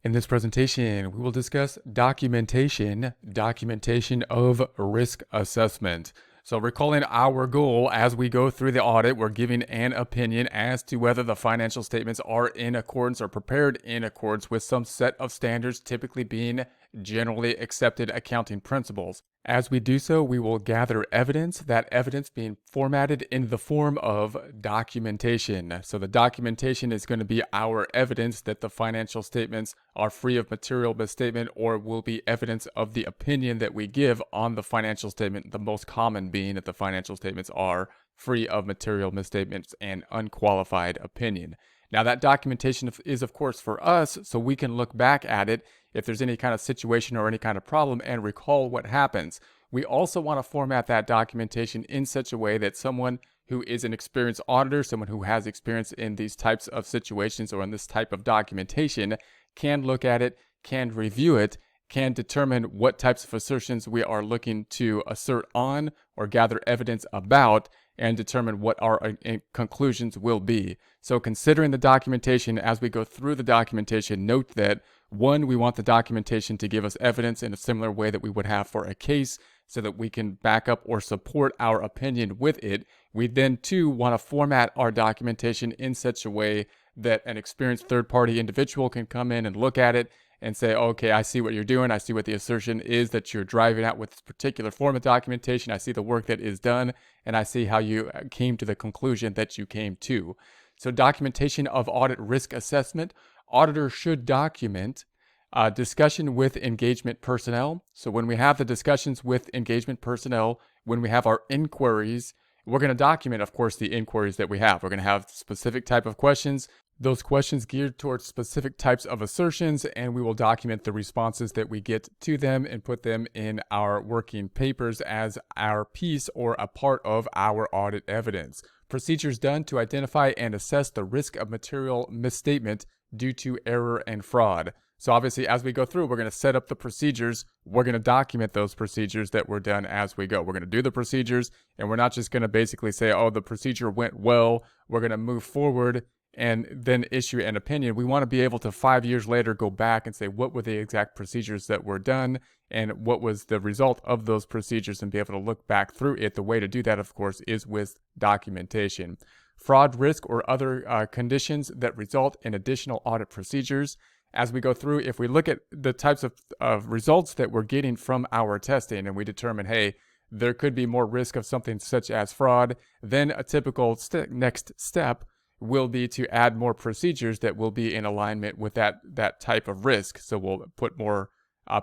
In this presentation, we will discuss documentation of risk assessment. So recalling our goal as we go through the audit, we're giving an opinion as to whether the financial statements are in accordance or prepared in accordance with some set of standards, typically being generally accepted accounting principles. As we do so, we will gather evidence, that evidence being formatted in the form of documentation. So the documentation is going to be our evidence that the financial statements are free of material misstatement, or will be evidence of the opinion that we give on the financial statement, the most common being that the financial statements are free of material misstatements and unqualified opinion. Now that documentation is of course for us, so we can look back at it if there's any kind of situation or any kind of problem and recall what happens. We also want to format that documentation in such a way that someone who is an experienced auditor, someone who has experience in these types of situations or in this type of documentation, can look at it, can review it, can determine what types of assertions we are looking to assert on or gather evidence about, and determine what our conclusions will be. So considering the documentation, as we go through the documentation, note that 1, we want the documentation to give us evidence in a similar way that we would have for a case, so that we can back up or support our opinion with it. We then 2, want to format our documentation in such a way that an experienced third-party individual can come in and look at it and say, okay, I see what you're doing. I see what the assertion is that you're driving at with this particular form of documentation. I see the work that is done, and I see how you came to the conclusion that you came to. So documentation of audit risk assessment. Auditor should document discussion with engagement personnel. So when we have the discussions with engagement personnel, when we have our inquiries, we're going to document, of course, the inquiries that we have. We're going to have specific type of questions, those questions geared towards specific types of assertions, and we will document the responses that we get to them and put them in our working papers as our piece or a part of our audit evidence. Procedures done to identify and assess the risk of material misstatement due to error and fraud. So obviously, as we go through, we're going to set up the procedures. We're going to document those procedures that were done as we go. We're going to do the procedures, and we're not just going to basically say, oh, the procedure went well. We're going to move forward and then issue an opinion. We want to be able to 5 years later go back and say, what were the exact procedures that were done and what was the result of those procedures, and be able to look back through it. The way to do that, of course, is with documentation. Fraud risk or other conditions that result in additional audit procedures. As we go through, if we look at the types of results that we're getting from our testing and we determine, hey, there could be more risk of something such as fraud, then a typical next step will be to add more procedures that will be in alignment with that type of risk. So we'll put more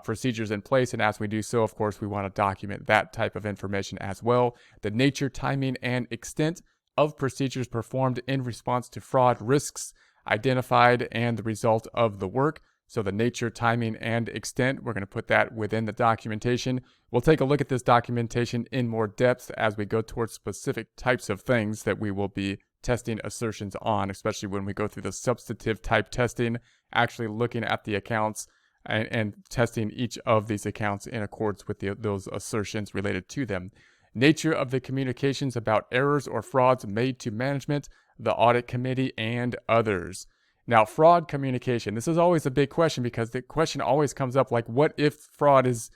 procedures in place, and as we do so, of course, we want to document that type of information as well. The nature, timing, and extent of procedures performed in response to fraud risks identified and the result of the work. So the nature, timing, and extent, we're going to put that within the documentation. We'll take a look at this documentation in more depth as we go towards specific types of things that we will be testing assertions on, especially when we go through the substantive type testing, actually looking at the accounts and testing each of these accounts in accordance with those assertions related to them. Nature of the communications about errors or frauds made to management, the audit committee, and others. Now, fraud communication. This is always a big question, because the question always comes up like, what if fraud is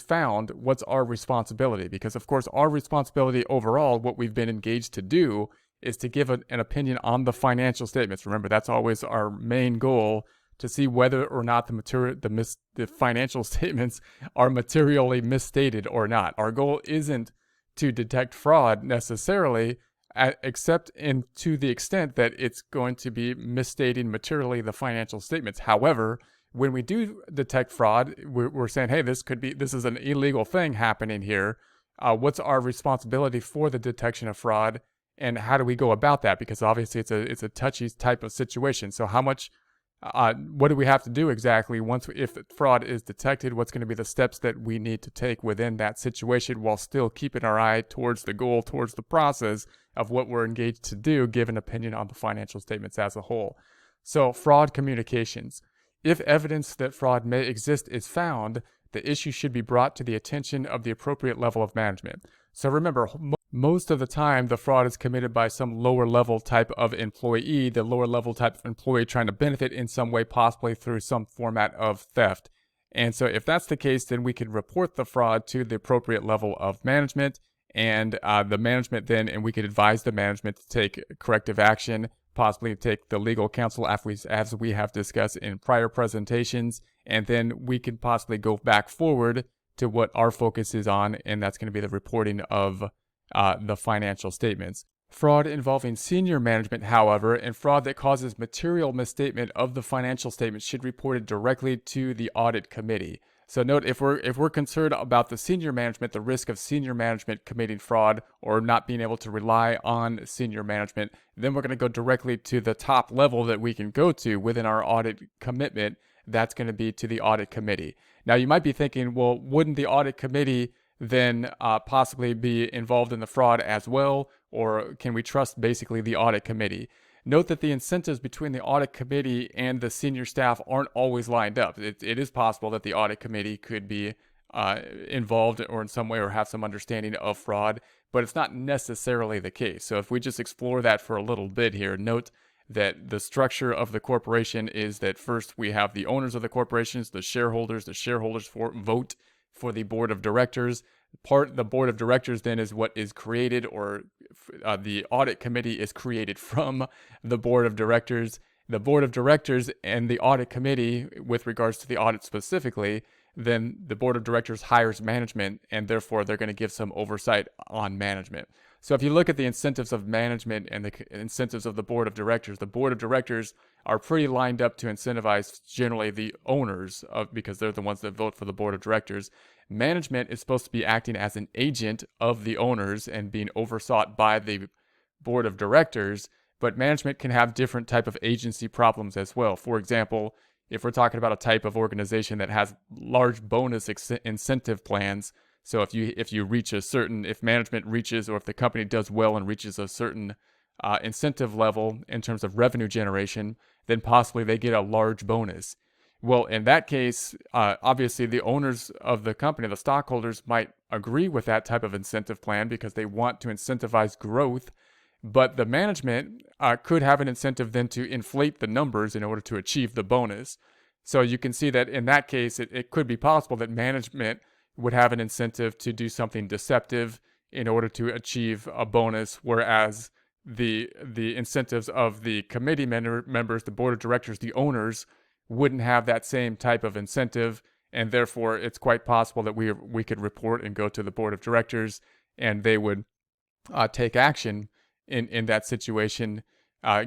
found? What's our responsibility? Because, of course, our responsibility overall, what we've been engaged to do, is to give an opinion on the financial statements. Remember, that's always our main goal, to see whether or not the financial statements are materially misstated or not. Our goal isn't to detect fraud necessarily, except to the extent that it's going to be misstating materially the financial statements. However, when we do detect fraud, we're saying, hey, this is an illegal thing happening here. What's our responsibility for the detection of fraud, and how do we go about that? Because obviously it's a touchy type of situation. So what do we have to do exactly if fraud is detected? What's going to be the steps that we need to take within that situation, while still keeping our eye towards the goal, towards the process of what we're engaged to do, give an opinion on the financial statements as a whole. So fraud communications. If evidence that fraud may exist is found, the issue should be brought to the attention of the appropriate level of management. So remember, Most of the time, the fraud is committed by some lower level type of employee, the lower level type of employee trying to benefit in some way, possibly through some format of theft. And so, if that's the case, then we can report the fraud to the appropriate level of management, and the management then, and we could advise the management to take corrective action, possibly take the legal counsel as we have discussed in prior presentations, and then we can possibly go back forward to what our focus is on, and that's going to be the reporting of the financial statements. Fraud involving senior management, however, and fraud that causes material misstatement of the financial statements should be reported directly to the audit committee. So note, if we're concerned about the senior management, the risk of senior management committing fraud or not being able to rely on senior management, then we're going to go directly to the top level that we can go to within our audit commitment. That's going to be to the audit committee. Now you might be thinking, well, wouldn't the audit committee then possibly be involved in the fraud as well, or can we trust basically the audit committee? Note that the incentives between the audit committee and the senior staff aren't always lined up. It is possible that the audit committee could be involved or in some way or have some understanding of fraud, but it's not necessarily the case. So if we just explore that for a little bit here, note that the structure of the corporation is that first we have the owners of the corporations, the shareholders vote for the board of directors. The board of directors then is what is created, or the audit committee is created from the board of directors. The board of directors and the audit committee, with regards to the audit specifically, then the board of directors hires management, and therefore they're going to give some oversight on management. So if you look at the incentives of management and the incentives of the board of directors are pretty lined up to incentivize generally the owners because they're the ones that vote for the board of directors. Management is supposed to be acting as an agent of the owners and being oversought by the board of directors, but management can have different type of agency problems as well. For example, if we're talking about a type of organization that has large bonus incentive plans, so if management reaches, or if the company does well and reaches a certain incentive level in terms of revenue generation, then possibly they get a large bonus. Well, in that case, obviously the owners of the company, the stockholders, might agree with that type of incentive plan because they want to incentivize growth, but the management could have an incentive then to inflate the numbers in order to achieve the bonus. So you can see that in that case, it could be possible that management would have an incentive to do something deceptive in order to achieve a bonus, whereas the incentives of the committee members, the board of directors, the owners, wouldn't have that same type of incentive, and therefore it's quite possible that we could report and go to the board of directors, and they would take action in that situation,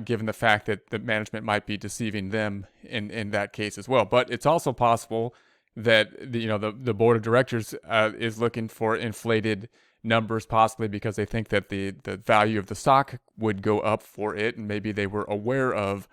given the fact that the management might be deceiving them in that case as well. But it's also possible that the board of directors is looking for inflated numbers, possibly because they think that the value of the stock would go up for it, and maybe they were aware of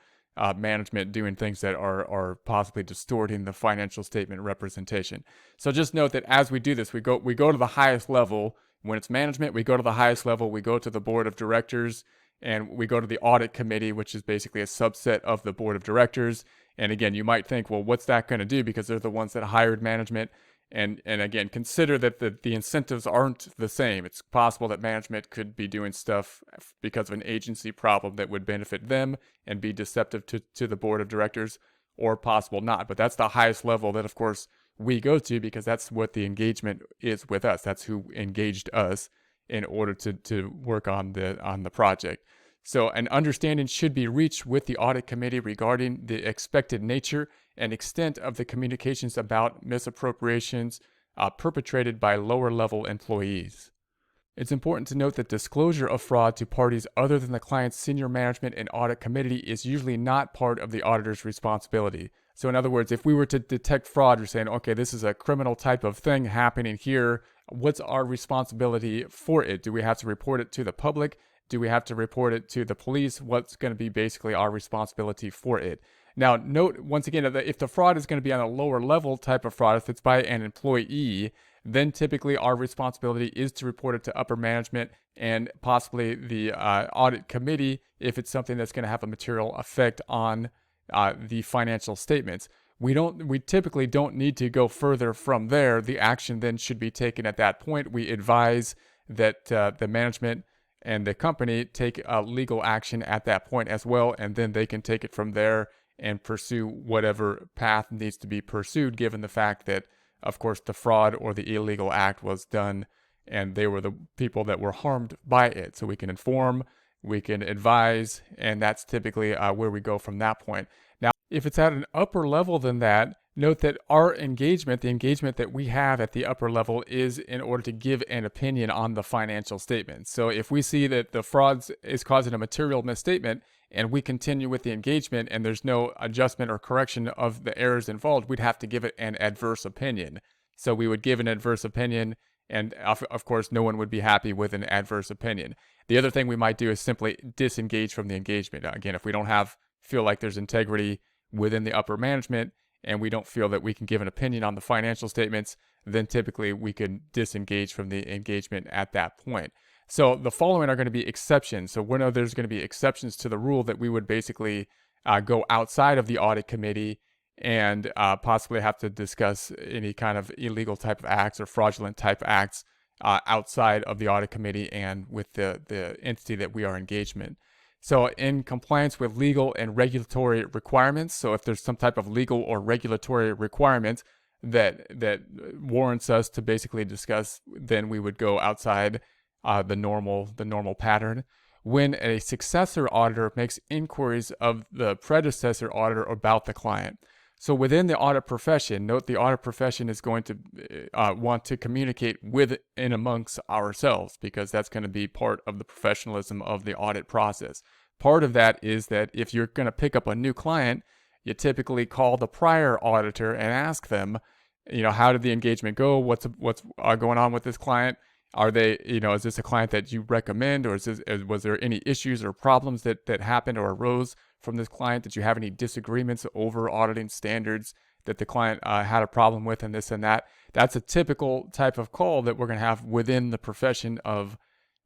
management doing things that are possibly distorting the financial statement representation. So just note that as we do this, we go to the highest level. When it's management, we go to the highest level. We go to the board of directors, and we go to the audit committee, which is basically a subset of the board of directors. And again, you might think, well, what's that going to do? Because they're the ones that hired management. And again, consider that the incentives aren't the same. It's possible that management could be doing stuff because of an agency problem that would benefit them and be deceptive to the board of directors, or possible not. But that's the highest level that, of course, we go to, because that's what the engagement is with us. That's who engaged us in order to work on the project. So an understanding should be reached with the audit committee regarding the expected nature and extent of the communications about misappropriations perpetrated by lower level employees. It's important to note that disclosure of fraud to parties other than the client's senior management and audit committee is usually not part of the auditor's responsibility. So in other words, if we were to detect fraud, you're saying, okay, this is a criminal type of thing happening here. What's our responsibility for it? Do we have to report it to the public? Do we have to report it to the police? What's going to be basically our responsibility for it? Now, note once again that if the fraud is going to be on a lower level type of fraud, if it's by an employee, then typically our responsibility is to report it to upper management and possibly the audit committee if it's something that's going to have a material effect on the financial statements. We typically don't need to go further from there. The action then should be taken at that point. We advise that the management and the company take legal action at that point as well, and then they can take it from there and pursue whatever path needs to be pursued, given the fact that, of course, the fraud or the illegal act was done and they were the people that were harmed by it. So we can inform, we can advise, and that's typically where we go from that point. Now, if it's at an upper level than that, note that our engagement, the engagement that we have at the upper level, is in order to give an opinion on the financial statements. So if we see that the fraud is causing a material misstatement and we continue with the engagement and there's no adjustment or correction of the errors involved, we'd have to give it an adverse opinion. So we would give an adverse opinion, and of course, no one would be happy with an adverse opinion. The other thing we might do is simply disengage from the engagement. Again, if we don't feel like there's integrity within the upper management and we don't feel that we can give an opinion on the financial statements, then typically we can disengage from the engagement at that point. So the following are going to be exceptions. So we know there's going to be exceptions to the rule that we would basically go outside of the audit committee and possibly have to discuss any kind of illegal type of acts or fraudulent type acts outside of the audit committee and with the entity that we are engagement. So in compliance with legal and regulatory requirements, so if there's some type of legal or regulatory requirement that warrants us to basically discuss, then we would go outside the normal pattern. When a successor auditor makes inquiries of the predecessor auditor about the client. So within the audit profession, note the audit profession is going to want to communicate with and amongst ourselves, because that's going to be part of the professionalism of the audit process. Part of that is that if you're going to pick up a new client, you typically call the prior auditor and ask them, how did the engagement go? What's going on with this client? Are they, is this a client that you recommend, or was there any issues or problems that happened or arose from this client? Did you have any disagreements over auditing standards that the client had a problem with, and this and that? That's a typical type of call that we're going to have within the profession of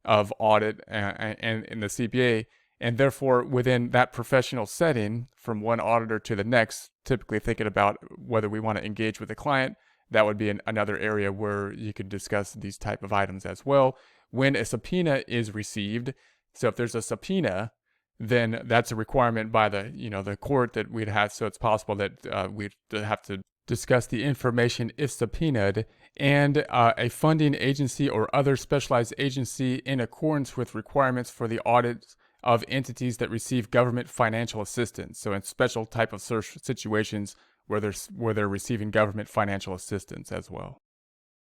audit and in the CPA. And therefore, within that professional setting, from one auditor to the next, typically thinking about whether we want to engage with the client, that would be another area where you could discuss these type of items as well. When a subpoena is received, so if there's a subpoena, then that's a requirement by the court that we'd have. So it's possible that we'd have to discuss the information if subpoenaed, and a funding agency or other specialized agency in accordance with requirements for the audit of entities that receive government financial assistance. So in special type of situations where they're receiving government financial assistance as well.